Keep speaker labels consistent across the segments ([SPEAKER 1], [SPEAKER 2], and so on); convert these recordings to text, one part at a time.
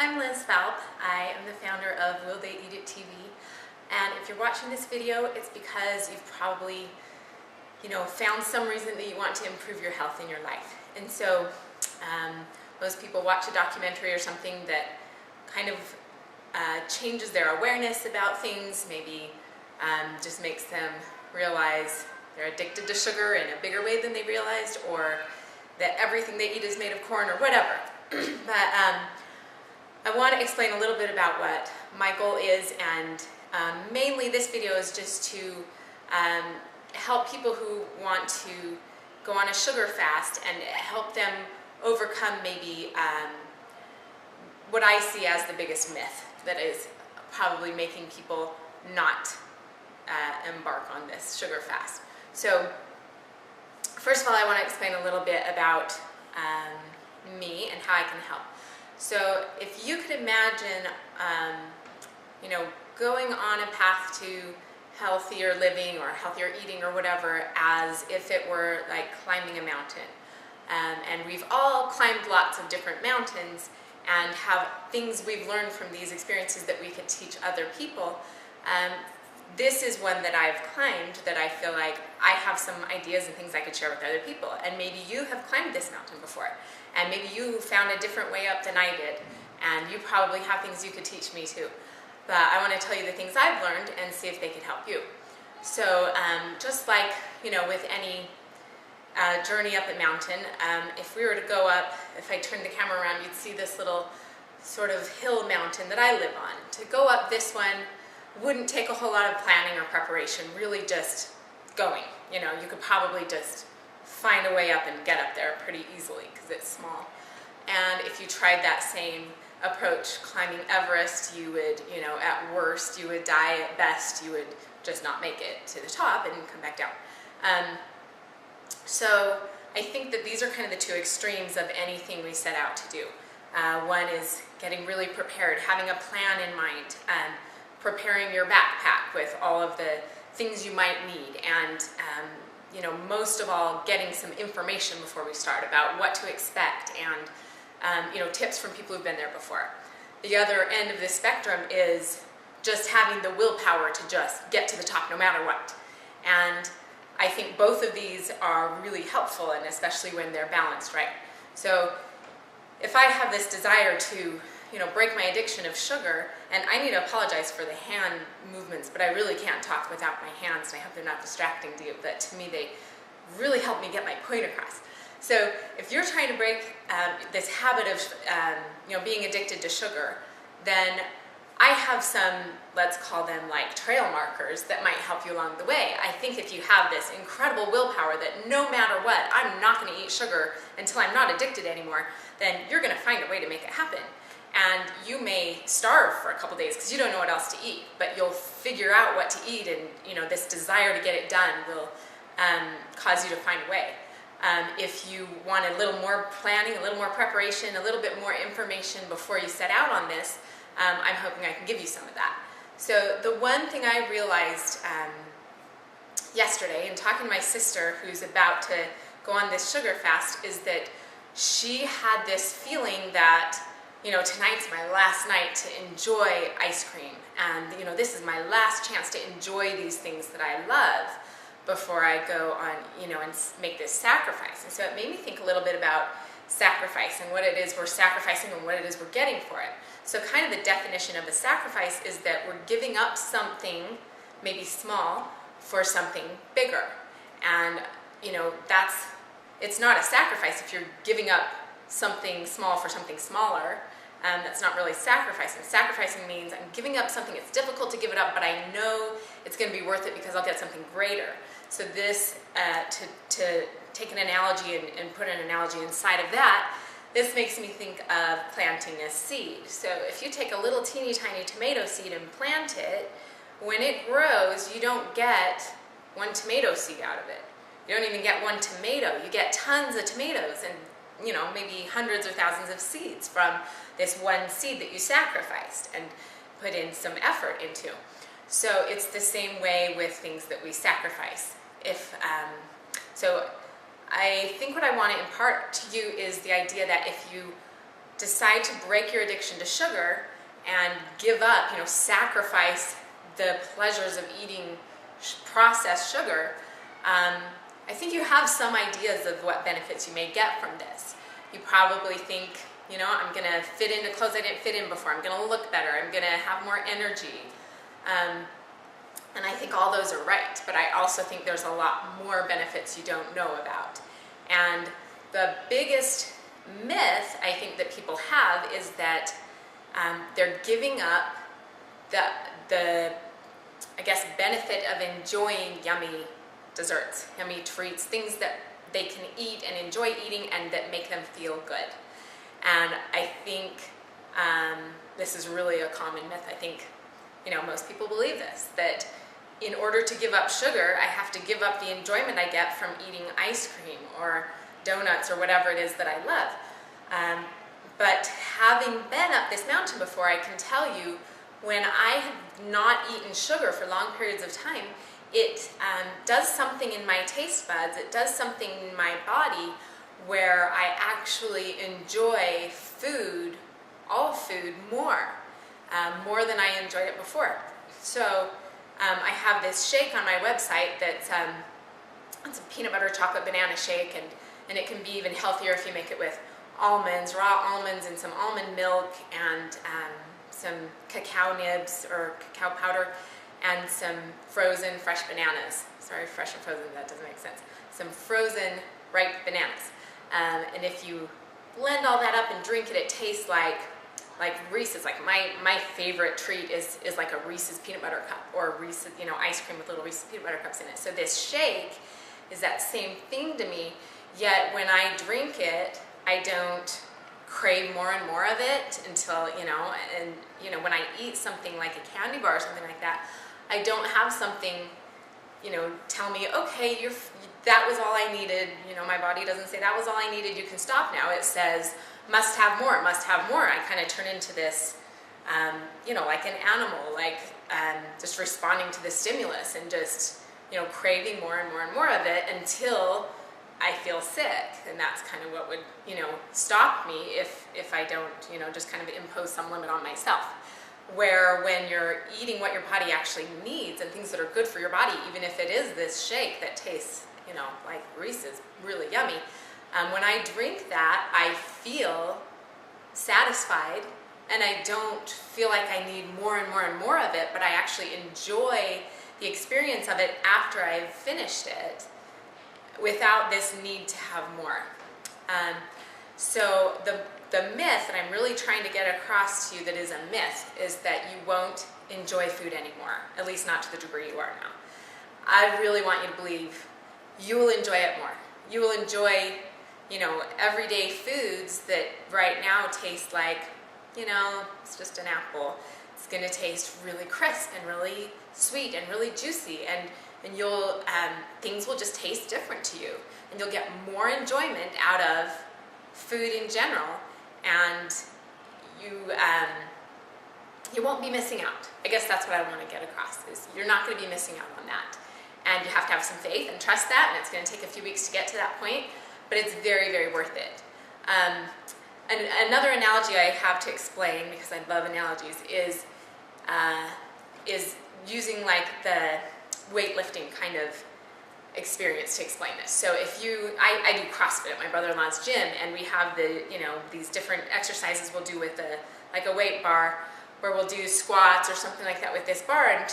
[SPEAKER 1] I'm Liz Phalp. I am the founder of Will They Eat It TV. And if you're watching this video, it's because you've probably, found some reason that you want to improve your health in your life. And so most people watch a documentary or something that kind of changes their awareness about things, maybe just makes them realize they're addicted to sugar in a bigger way than they realized, or that everything they eat is made of corn or whatever. But I want to explain a little bit about what my goal is, and mainly this video is just to help people who want to go on a sugar fast and help them overcome maybe what I see as the biggest myth that is probably making people not embark on this sugar fast. So first of all, I want to explain a little bit about me and how I can help. So if you could imagine, going on a path to healthier living or healthier eating or whatever as if it were like climbing a mountain. And we've all climbed lots of different mountains and have things we've learned from these experiences that we could teach other people. This is one that I've climbed that I feel like I have some ideas and things I could share with other people. And maybe you have climbed this mountain before. And maybe you found a different way up than I did. And you probably have things you could teach me too. But I want to tell you the things I've learned and see if they could help you. So just like, with any journey up a mountain, if we were to go up, if I turned the camera around, you'd see this little sort of hill mountain that I live on. To go up this one wouldn't take a whole lot of planning or preparation, really just going. You could probably just find a way up and get up there pretty easily because it's small. And if you tried that same approach climbing Everest, you would, at worst, you would die. At best, you would just not make it to the top and come back down. So I think that these are kind of the two extremes of anything we set out to do. One is getting really prepared, having a plan in mind, preparing your backpack with all of the things you might need, and most of all, getting some information before we start about what to expect, and tips from people who've been there before. The other end of the spectrum is just having the willpower to just get to the top no matter what. And I think both of these are really helpful, and especially when they're balanced right. So if I have this desire to break my addiction of sugar, and I need to apologize for the hand movements, but I really can't talk without my hands, and I hope they're not distracting to you, but to me they really help me get my point across. So if you're trying to break this habit of being addicted to sugar, then I have some, let's call them like trail markers that might help you along the way. I think if you have this incredible willpower that no matter what, I'm not going to eat sugar until I'm not addicted anymore, then you're going to find a way to make it happen. And you may starve for a couple days because you don't know what else to eat, but you'll figure out what to eat, and this desire to get it done will cause you to find a way. If you want a little more planning, a little more preparation, a little bit more information before you set out on this, I'm hoping I can give you some of that. So the one thing I realized yesterday in talking to my sister who's about to go on this sugar fast is that she had this feeling that tonight's my last night to enjoy ice cream, and this is my last chance to enjoy these things that I love before I go on, and make this sacrifice. And so it made me think a little bit about sacrifice and what it is we're sacrificing and what it is we're getting for it. So kind of the definition of a sacrifice is that we're giving up something, maybe small, for something bigger. And it's not a sacrifice if you're giving up something small for something smaller. That's not really sacrificing. Sacrificing means I'm giving up something. It's difficult to give it up, but I know it's going to be worth it because I'll get something greater. So this, to take an analogy and put an analogy inside of that, this makes me think of planting a seed. So if you take a little teeny tiny tomato seed and plant it, when it grows, you don't get one tomato seed out of it. You don't even get one tomato. You get tons of tomatoes and maybe hundreds or thousands of seeds from this one seed that you sacrificed and put in some effort into. So it's the same way with things that we sacrifice. So I think what I want to impart to you is the idea that if you decide to break your addiction to sugar and give up, sacrifice the pleasures of eating processed sugar, I think you have some ideas of what benefits you may get from this. You probably think, I'm going to fit into clothes I didn't fit in before. I'm going to look better. I'm going to have more energy. And I think all those are right. But I also think there's a lot more benefits you don't know about. And the biggest myth I think that people have is that they're giving up the benefit of enjoying yummy desserts, yummy treats, things that they can eat and enjoy eating and that make them feel good. And I think this is really a common myth. I think, most people believe this, that in order to give up sugar, I have to give up the enjoyment I get from eating ice cream or donuts or whatever it is that I love. But having been up this mountain before, I can tell you, when I have not eaten sugar for long periods of time, it does something in my taste buds, it does something in my body where I actually enjoy food, all food, more than I enjoyed it before. So I have this shake on my website that's it's a peanut butter chocolate banana shake, and it can be even healthier if you make it with almonds, raw almonds, and some almond milk, and some cacao nibs or cacao powder, and some frozen fresh bananas. Sorry, fresh and frozen, that doesn't make sense. Some frozen ripe bananas. And if you blend all that up and drink it, it tastes like Reese's. Like my favorite treat is like a Reese's peanut butter cup, or Reese's, ice cream with little Reese's peanut butter cups in it. So this shake is that same thing to me, yet when I drink it, I don't crave more and more of it until, when I eat something like a candy bar or something like that, I don't have something, tell me, okay, that was all I needed. My body doesn't say that was all I needed, you can stop now. It says, must have more, must have more. I kind of turn into this, like an animal, just responding to the stimulus and just, craving more and more and more of it until I feel sick. And that's kind of what would, stop me if I don't, just kind of impose some limit on myself. Where when you're eating what your body actually needs and things that are good for your body, even if it is this shake that tastes, like Reese's, really yummy, when I drink that, I feel satisfied, and I don't feel like I need more and more and more of it, but I actually enjoy the experience of it after I've finished it without this need to have more. So the myth that I'm really trying to get across to you that is a myth is that you won't enjoy food anymore, at least not to the degree you are now. I really want you to believe you will enjoy it more. You will enjoy, everyday foods that right now taste like, it's just an apple. It's going to taste really crisp and really sweet and really juicy, and you'll things will just taste different to you, and you'll get more enjoyment out of food in general, and you won't be missing out. I guess that's what I want to get across, is you're not going to be missing out on that. And you have to have some faith and trust that, and it's going to take a few weeks to get to that point, but it's very, very worth it. And another analogy I have to explain, because I love analogies, is using like the weightlifting kind of experience to explain this. So if I do CrossFit at my brother-in-law's gym, and we have these different exercises we'll do with a weight bar, where we'll do squats or something like that with this bar. And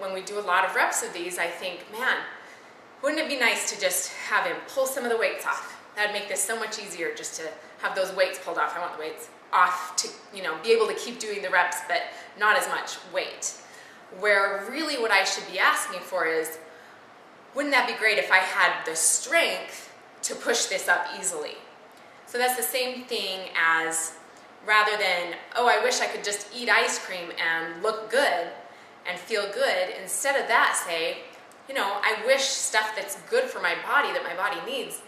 [SPEAKER 1] when we do a lot of reps of these, I think, man, wouldn't it be nice to just have him pull some of the weights off? That'd make this so much easier, just to have those weights pulled off. I want the weights off to be able to keep doing the reps, but not as much weight. Where really what I should be asking for is, wouldn't that be great if I had the strength to push this up easily? So that's the same thing as, rather than, oh, I wish I could just eat ice cream and look good and feel good, instead of that, say, I wish stuff that's good for my body, that my body needs,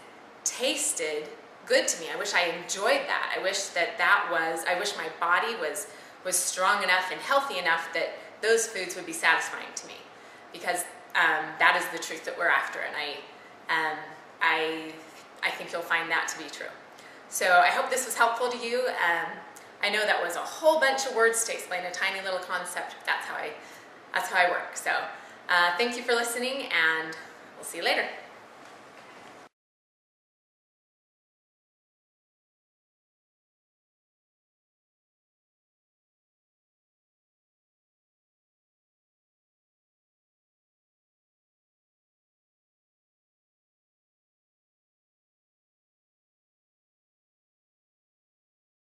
[SPEAKER 1] tasted good to me. I wish I enjoyed that. I wish I wish my body was strong enough and healthy enough that those foods would be satisfying to me, because that is the truth that we're after, and I think you'll find that to be true. So I hope this was helpful to you. I know that was a whole bunch of words to explain a tiny little concept, but that's how I work. So thank you for listening, and we'll see you later.